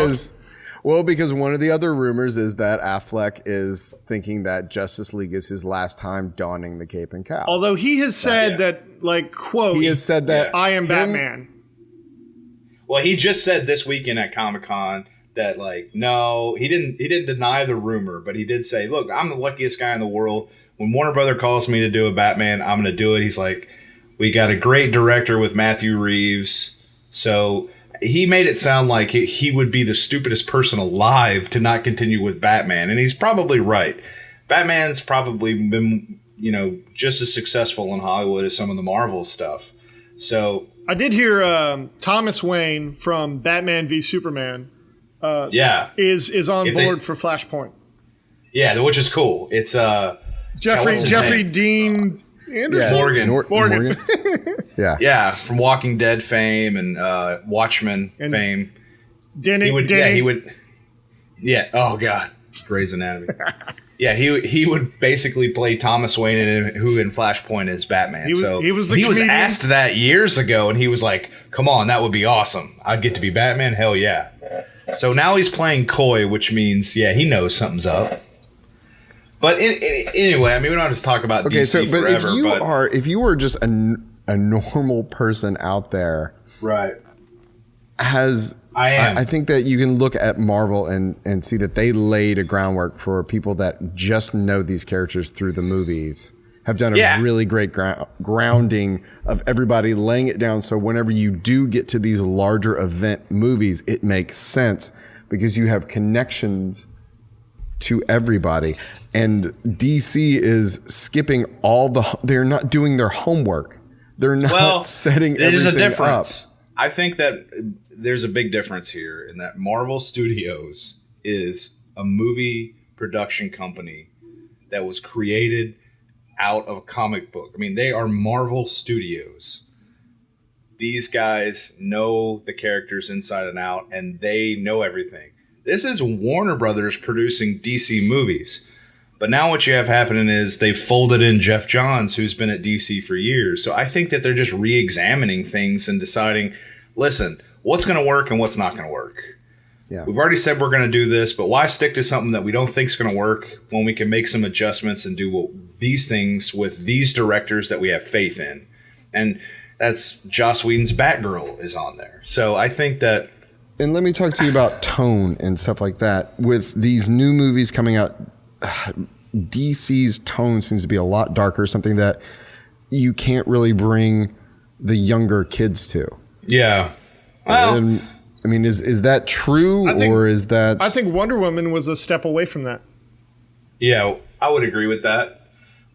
because one of the other rumors is that Affleck is thinking that Justice League is his last time donning the cape and cowl. Although he has said that, like, quote, he has said that I am Batman. Well, he just said this weekend at Comic-Con that, like, no, he didn't deny the rumor, but he did say, look, I'm the luckiest guy in the world. When Warner Brother calls me to do a Batman, I'm going to do it. He's like, we got a great director with Matthew Reeves. So he made it sound like he would be the stupidest person alive to not continue with Batman. And he's probably right. Batman's probably been, just as successful in Hollywood as some of the Marvel stuff. So I did hear Thomas Wayne from Batman v Superman is on board for Flashpoint. Yeah, which is cool. It's Jeffrey Dean Anderson? Morgan. Yeah, from Walking Dead fame and Watchmen fame. Denny. Oh God, Grey's Anatomy. Yeah, he would basically play Thomas Wayne, who in Flashpoint is Batman. He was asked that years ago, and he was like, "Come on, that would be awesome. I'd get to be Batman. Hell yeah!" So now he's playing coy, which means he knows something's up. But anyway, I mean, we don't have to talk about DC forever. If you were just a normal person out there, right? I think that you can look at Marvel and see that they laid a groundwork for people that just know these characters through the movies. Have done a really great grounding of everybody, laying it down so whenever you do get to these larger event movies, it makes sense because you have connections to everybody. And DC is skipping they're not doing their homework. They're not setting everything up. I think that there's a big difference here in that Marvel Studios is a movie production company that was created out of a comic book. I mean, they are Marvel Studios. These guys know the characters inside and out, and they know everything. This is Warner Brothers producing DC movies. But now what you have happening is they've folded in Jeff Johns, who's been at DC for years. So I think that they're just re-examining things and deciding, listen, what's going to work and what's not going to work. Yeah. We've already said we're going to do this, but why stick to something that we don't think is going to work when we can make some adjustments and do these things with these directors that we have faith in? And that's Joss Whedon's Batgirl is on there. So I think that... And let me talk to you about tone and stuff like that. With these new movies coming out, DC's tone seems to be a lot darker, something that you can't really bring the younger kids to. Yeah. Well, I mean, is that true, or is that... I think Wonder Woman was a step away from that. Yeah, I would agree with that.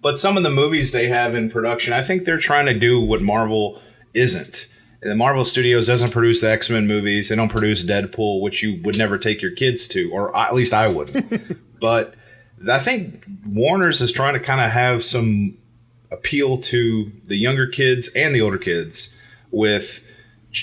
But some of the movies they have in production, I think they're trying to do what Marvel isn't. And the Marvel Studios doesn't produce the X-Men movies. They don't produce Deadpool, which you would never take your kids to, or at least I wouldn't. But I think Warner's is trying to kind of have some appeal to the younger kids and the older kids with,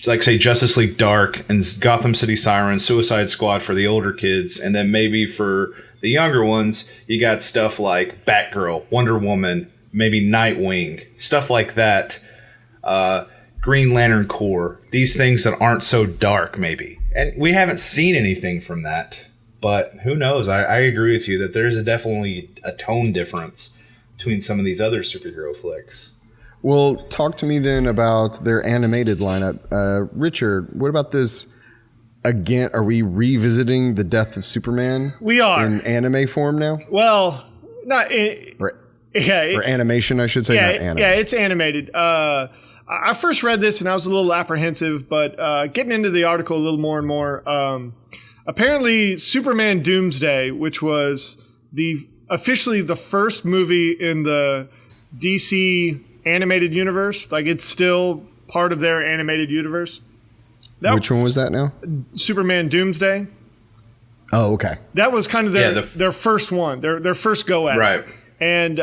like, say, Justice League Dark and Gotham City Sirens, Suicide Squad for the older kids. And then maybe for the younger ones, you got stuff like Batgirl, Wonder Woman, maybe Nightwing, stuff like that. Green Lantern Corps, these things that aren't so dark, maybe. And we haven't seen anything from that. But who knows? I agree with you that there's definitely a tone difference between some of these other superhero flicks. Well, talk to me then about their animated lineup. Richard, what about this? Again, are we revisiting the death of Superman? We are. In anime form now? Well, not or animation, I should say, not anime. Yeah, it's animated. I first read this and I was a little apprehensive, but getting into the article a little more and more, apparently Superman Doomsday, which was officially the first movie in the DC animated universe, like it's still part of their animated universe. Which one was that now? Superman Doomsday. Oh, okay. That was kind of their first one, their first go at it. Right. And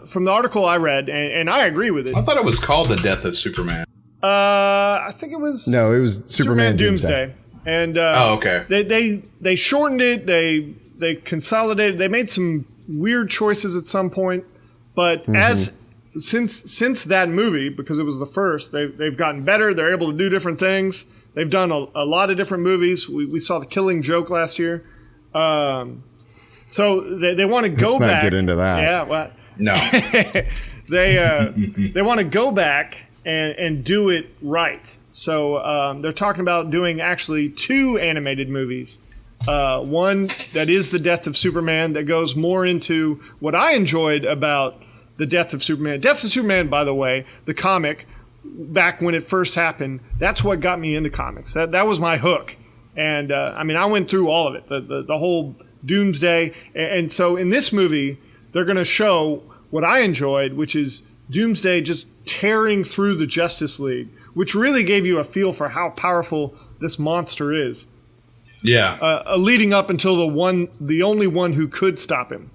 from the article I read, and I agree with it. I thought it was called The Death of Superman. I think it was. No, it was Superman Doomsday. And okay. They shortened it. They consolidated. They made some weird choices at some point, but since that movie, because it was the first, they've gotten better. They're able to do different things. They've done a lot of different movies. We saw The Killing Joke last year. So they want to go back. Let's not get into that. Yeah, well, no. They want to go back and do it right. So they're talking about doing actually 2 animated movies. One that is The Death of Superman, that goes more into what I enjoyed about The Death of Superman. Death of Superman, by the way, the comic, back when it first happened, that's what got me into comics. That was my hook. And I went through all of it, the whole Doomsday. And so in this movie, they're going to show what I enjoyed, which is Doomsday just tearing through the Justice League, which really gave you a feel for how powerful this monster is. Yeah. Leading up until the only one who could stop him.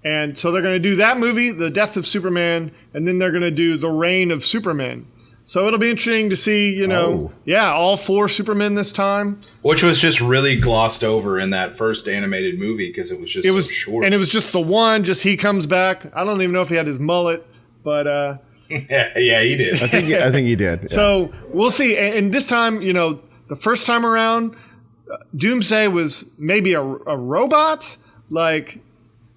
And so they're going to do that movie, The Death of Superman, and then they're going to do The Reign of Superman. So it'll be interesting to see, all 4 Supermen this time. Which was just really glossed over in that first animated movie because it was just so short. And it was just the one, just he comes back. I don't even know if he had his mullet, but... yeah, he did. I think he did. Yeah. So we'll see. And this time, the first time around, Doomsday was maybe a robot. Like...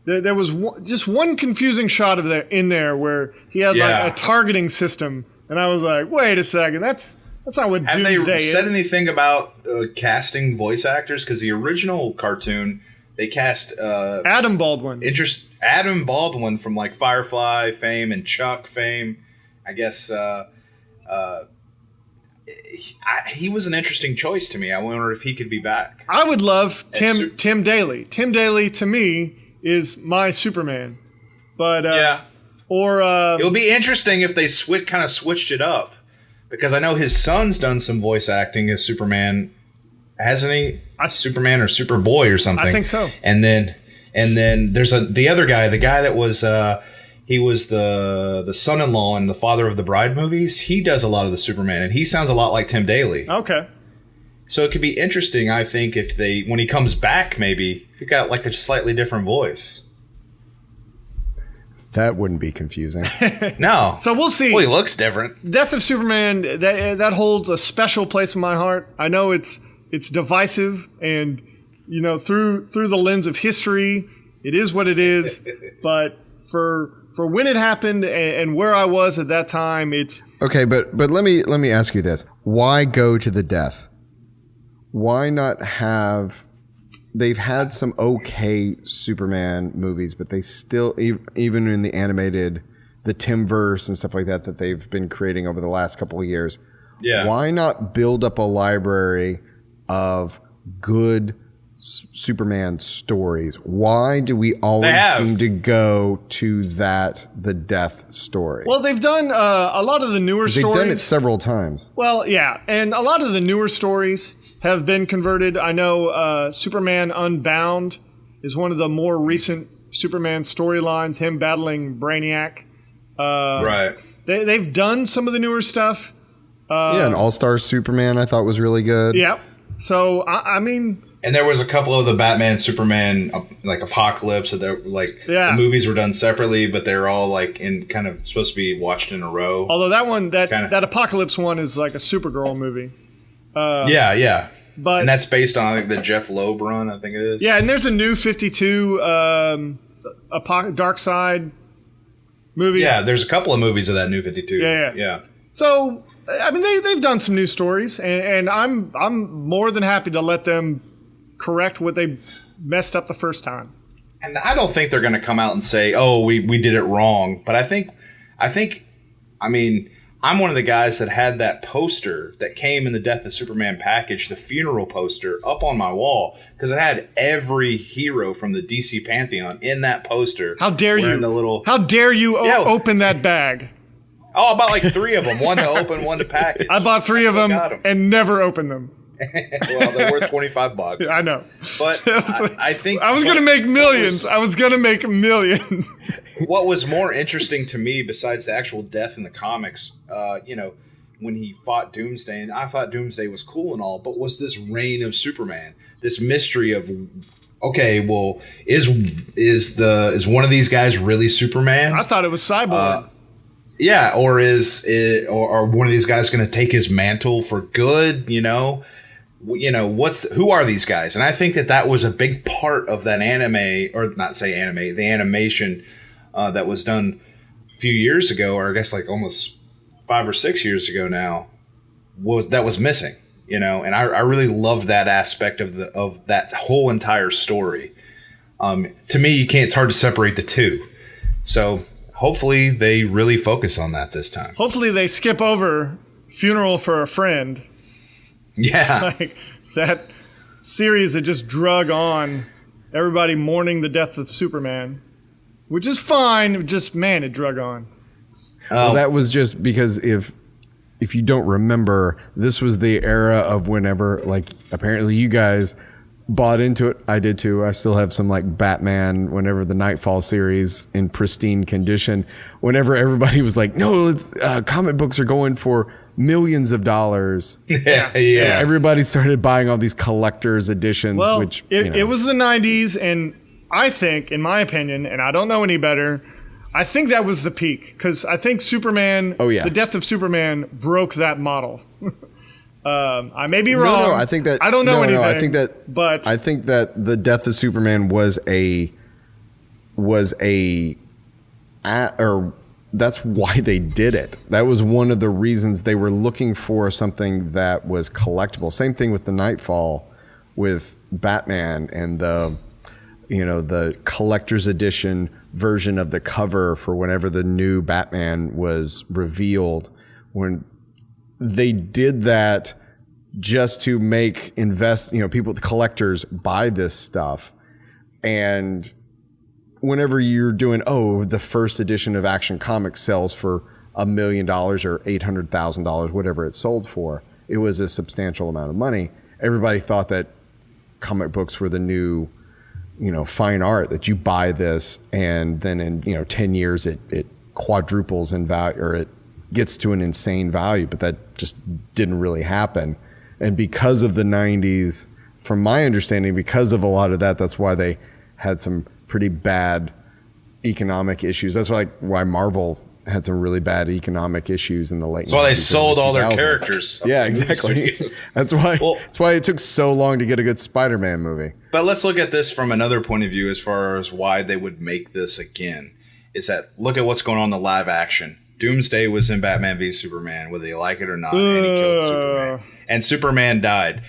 There was just one confusing shot in there where he had like a targeting system, and I was like, "Wait a second, that's not what Doomsday is." Have they said anything about casting voice actors? Because the original cartoon, they cast Adam Baldwin. Adam Baldwin from like Firefly fame and Chuck fame. I guess he was an interesting choice to me. I wonder if he could be back. I would love Tim Daly. Tim Daly to me is my Superman, but it'll be interesting if they switched it up, because I know his son's done some voice acting as Superman, hasn't he? Superman or Superboy or something. I think so. And then there's the other guy, the guy that was he was the son-in-law in the Father of the Bride movies. He does a lot of the Superman, and he sounds a lot like Tim Daly. Okay. So it could be interesting, I think, if when he comes back, maybe he got like a slightly different voice. That wouldn't be confusing. No. So we'll see. Well, he looks different. Death of Superman, that holds a special place in my heart. I know it's divisive, and through the lens of history, it is what it is. But for when it happened and where I was at that time, it's okay. But let me ask you this: why go to the death? Why not have... They've had some okay Superman movies, but they still, even in the animated, the Timverse and stuff like that they've been creating over the last couple of years, why not build up a library of good Superman stories? Why do we always seem to go to the death story? Well, they've done a lot of the newer stories. They've done it several times. Well, yeah, and a lot of the newer stories have been converted. I know Superman Unbound is one of the more recent Superman storylines, him battling Brainiac. Right. They've done some of the newer stuff. And All-Star Superman I thought was really good. Yeah. So, I mean... And there was a couple of the Batman, Superman, like Apocalypse, that the movies were done separately, but they're all like in kind of supposed to be watched in a row. Although that Apocalypse one is like a Supergirl movie. Yeah. But, and that's based on, I think, the Jeff Loeb run, I think it is. Yeah, and there's a new 52 Dark Side movie. Yeah, there's a couple of movies of that New 52. Yeah. So, I mean, they've done some new stories, and I'm more than happy to let them correct what they messed up the first time. And I don't think they're going to come out and say, "Oh, we did it wrong." But I mean, I'm one of the guys that had that poster that came in the Death of Superman package, the funeral poster, up on my wall because it had every hero from the DC Pantheon in that poster. How dare you? How dare you open that bag? Oh, I bought like 3 of them. One to open, one to package. I bought 3 of them and never opened them. Well, they're worth $25. I know. But I think... I was going to make millions. What was more interesting to me, besides the actual death in the comics, when he fought Doomsday, and I thought Doomsday was cool and all, but was this reign of Superman, this mystery of, okay, well, is one of these guys really Superman? I thought it was Cyborg. Yeah, or are one of these guys going to take his mantle for good? Who are these guys? And I think that was a big part of that anime, or not say anime, the animation that was done a few years ago, or I guess like almost 5 or 6 years ago now, was missing. And I really loved that aspect of that whole entire story. To me, it's hard to separate the two. So hopefully they really focus on that this time. Hopefully they skip over Funeral for a Friend. Yeah. Like that series that just drug on, everybody mourning the death of Superman, which is fine. Just, man, it drug on. Well, that was just because if you don't remember, this was the era of whenever, like, apparently you guys bought into it. I did too. I still have some like Batman, whenever the Nightfall series in pristine condition, whenever everybody was like, no, comic books are going for millions of dollars. Yeah. So everybody started buying all these collector's editions. Well, which it was the 90s, and I think, in my opinion, and I don't know any better, I think that was the peak, because I think Superman, the death of Superman broke that model. I may be wrong. No, I think that I don't know anything. I think that the death of Superman that's why they did it. That was one of the reasons they were looking for something that was collectible. Same thing with the Nightfall with Batman and the collector's edition version of the cover for whenever the new Batman was revealed. When they did that just to make people, the collectors, buy this stuff. And whenever you're doing, the first edition of Action Comics sells for $1 million or $800,000, whatever it sold for, it was a substantial amount of money. Everybody thought that comic books were the new, fine art, that you buy this and then in, 10 years it quadruples in value, or it gets to an insane value, but that just didn't really happen. And because of the 90s, from my understanding, because of a lot of that, that's why they had some pretty bad economic issues. That's why Marvel had some really bad economic issues in the late 90s. That's why they sold all their characters. Yeah, exactly. That's why it took so long to get a good Spider-Man movie. But let's look at this from another point of view as far as why they would make this again. Is that, look at what's going on in the live action. Doomsday was in Batman v Superman, whether you like it or not, and he killed Superman. And Superman died.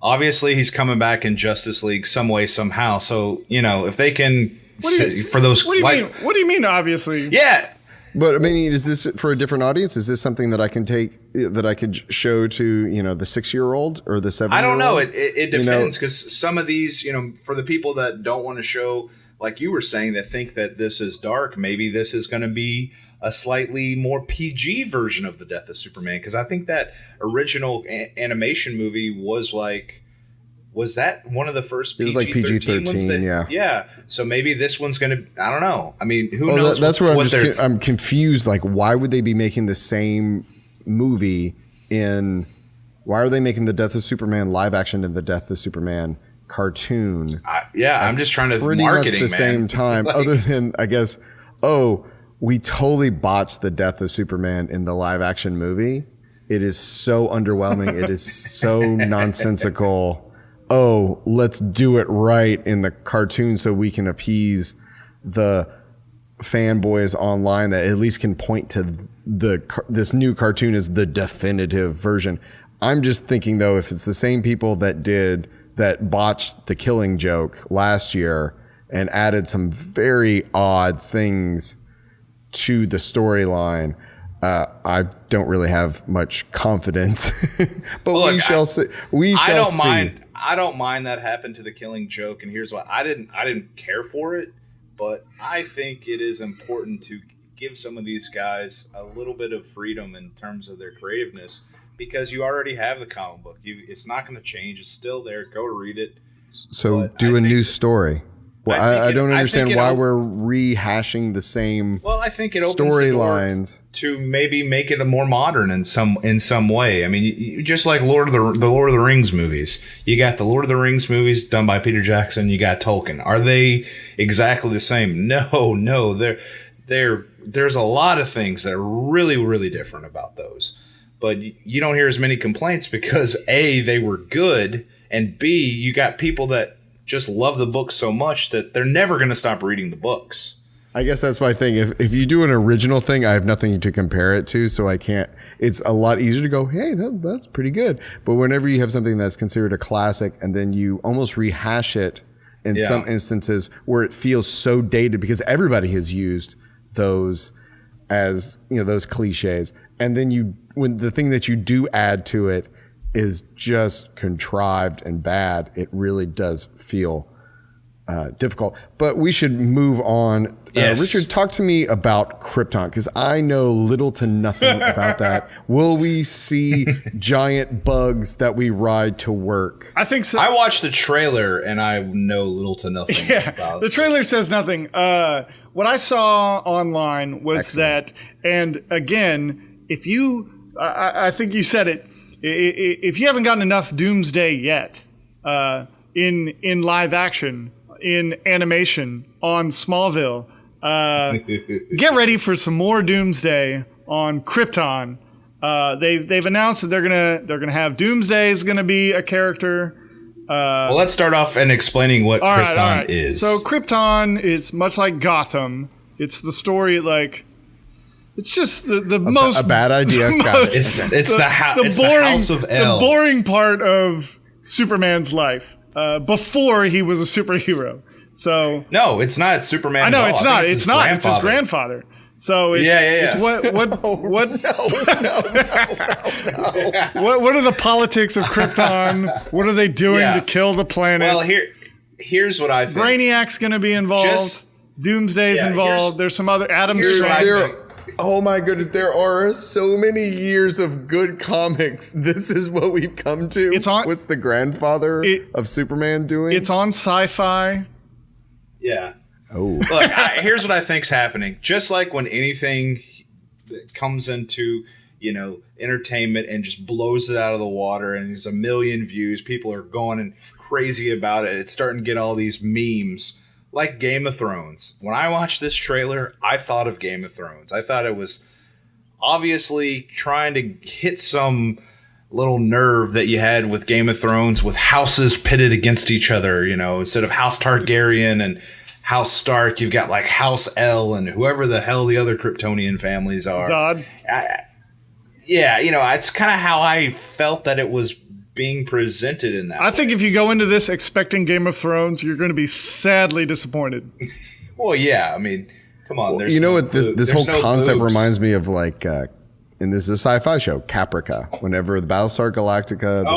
Obviously, he's coming back in Justice League some way, somehow. So, if they can... What do you mean, obviously? Yeah. But, I mean, is this for a different audience? Is this something that I can that I could show to, the 6-year-old or the 7-year-old? I don't know. It depends, because some of these, for the people that don't want to show, like you were saying, that think that this is dark, maybe this is going to be a slightly more PG version of the death of Superman, because I think that original animation movie was that one of the first PG-13 it was like PG-13, yeah. So maybe this one's gonna, I don't know, I mean, who knows. That's where I'm confused, like, why would they be making the same movie why are they making the death of Superman live action and the death of Superman cartoon? I'm just trying to pretty marketing, much the same time, other than, I guess, we totally botched the death of Superman in the live action movie. It is so underwhelming. It is so nonsensical. Let's do it right in the cartoon so we can appease the fanboys online that at least can point to this new cartoon as the definitive version. I'm just thinking though, if it's the same people that botched The Killing Joke last year and added some very odd things to the storyline, I don't really have much confidence. But Look, we shall see. We shall see. I don't mind that happened to The Killing Joke, and here's why. I didn't care for it, but I think it is important to give some of these guys a little bit of freedom in terms of their creativeness, because you already have the comic book. It's not going to change. It's still there. Go read it. So do a new story. Well, I don't understand why we're rehashing the same. Well, I think it opens storylines to maybe make it a more modern in some way. I mean, you just like the Lord of the Rings movies. You got the Lord of the Rings movies done by Peter Jackson. You got Tolkien. Are they exactly the same? No. There's a lot of things that are really, really different about those. But you don't hear as many complaints because A, they were good, and B, you got people that just love the book so much that they're never going to stop reading the books. I guess that's my thing. If you do an original thing, I have nothing to compare it to, so I can't. It's a lot easier to go, hey, that's pretty good. But whenever you have something that's considered a classic and then you almost rehash it in some instances where it feels so dated because everybody has used those as, those cliches, and then when the thing that you do add to it is just contrived and bad, it really does feel difficult. But we should move on. Yes. Richard, talk to me about Krypton, because I know little to nothing about that. Will we see giant bugs that we ride to work? I think so. I watched the trailer and I know little to nothing about the trailer says nothing. What I saw online was that, and again, I think you said it, if you haven't gotten enough Doomsday yet, in live action, in animation, on Smallville, get ready for some more Doomsday on Krypton. They've announced that they're gonna have Doomsday is gonna be a character. Well, let's start off in explaining what Krypton is. So Krypton is much like Gotham. It's the story it's just the most a bad idea. It's the House of L. The boring part of Superman's life before he was a superhero. So no, it's not Superman. I know it's not. It's not. It's his grandfather. So it's, it's what what are the politics of Krypton? What are they doing to kill the planet? Well, here's what I think. Brainiac's going to be involved. Doomsday's involved. There's some other Adam Strange. Oh my goodness, there are so many years of good comics. This is what we've come to. What's the grandfather of Superman doing? It's on Sci-Fi. Yeah. Oh. Look, here's what I think's happening. Just like when anything comes into, entertainment and just blows it out of the water and there's 1 million views, people are going and crazy about it. It's starting to get all these memes. Like Game of Thrones. When I watched this trailer, I thought of Game of Thrones. I thought it was obviously trying to hit some little nerve that you had with Game of Thrones, with houses pitted against each other. Instead of House Targaryen and House Stark, you've got like House L and whoever the hell the other Kryptonian families are. Zod. It's kind of how I felt that it was being presented in that. I think if you go into this expecting Game of Thrones, you're going to be sadly disappointed. Well, yeah, I mean, come on. What this whole concept reminds me of, like, and this is a sci-fi show, Caprica. Whenever the Battlestar Galactica,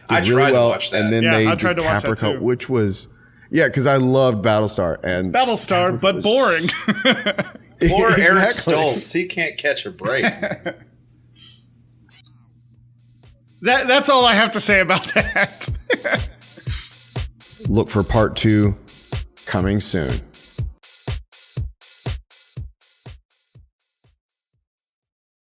I did really well, to watch that. and then they did Caprica, which was because I loved Battlestar and it's Battlestar, but boring. Poor Eric Stoltz, he can't catch a break. That's all I have to say about that. Look for part 2 coming soon.